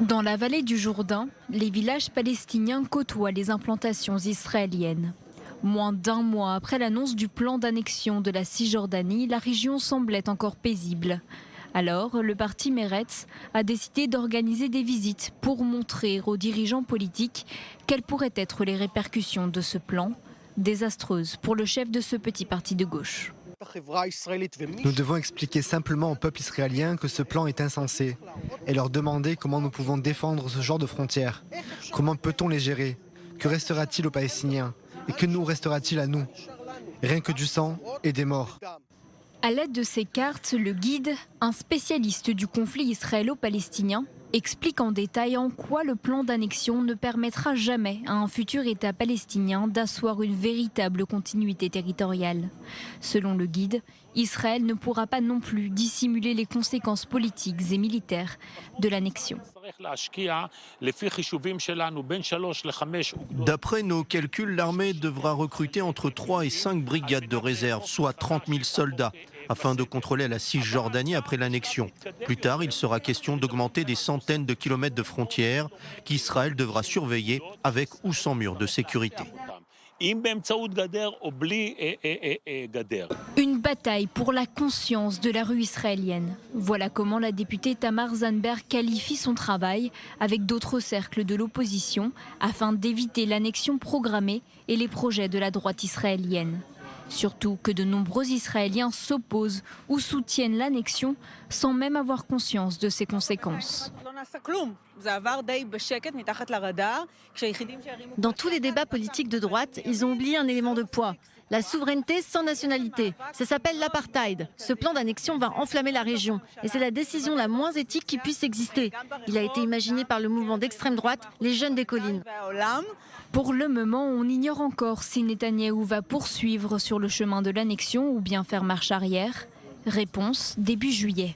Dans la vallée du Jourdain, les villages palestiniens côtoient les implantations israéliennes. Moins d'un mois après l'annonce du plan d'annexion de la Cisjordanie, la région semblait encore paisible. Alors, le parti Meretz a décidé d'organiser des visites pour montrer aux dirigeants politiques quelles pourraient être les répercussions de ce plan, désastreuses pour le chef de ce petit parti de gauche. Nous devons expliquer simplement au peuple israélien que ce plan est insensé et leur demander comment nous pouvons défendre ce genre de frontières. Comment peut-on les gérer? Que restera-t-il aux Palestiniens? Et que nous restera-t-il à nous? Rien que du sang et des morts. À l'aide de ces cartes, le guide, un spécialiste du conflit israélo-palestinien, explique en détail en quoi le plan d'annexion ne permettra jamais à un futur État palestinien d'asseoir une véritable continuité territoriale. Selon le guide, Israël ne pourra pas non plus dissimuler les conséquences politiques et militaires de l'annexion. D'après nos calculs, l'armée devra recruter entre 3 et 5 brigades de réserve, soit 30 000 soldats, afin de contrôler la Cisjordanie après l'annexion. Plus tard, il sera question d'augmenter des centaines de kilomètres de frontières qu'Israël devra surveiller avec ou sans mur de sécurité. Une bataille pour la conscience de la rue israélienne. Voilà comment la députée Tamar Zandberg qualifie son travail avec d'autres cercles de l'opposition afin d'éviter l'annexion programmée et les projets de la droite israélienne. Surtout que de nombreux Israéliens s'opposent ou soutiennent l'annexion sans même avoir conscience de ses conséquences. Dans tous les débats politiques de droite, ils ont oublié un élément de poids. La souveraineté sans nationalité. Ça s'appelle l'apartheid. Ce plan d'annexion va enflammer la région. Et c'est la décision la moins éthique qui puisse exister. Il a été imaginé par le mouvement d'extrême droite, les Jeunes des collines. Pour le moment, on ignore encore si Netanyahou va poursuivre sur le chemin de l'annexion ou bien faire marche arrière. Réponse début juillet.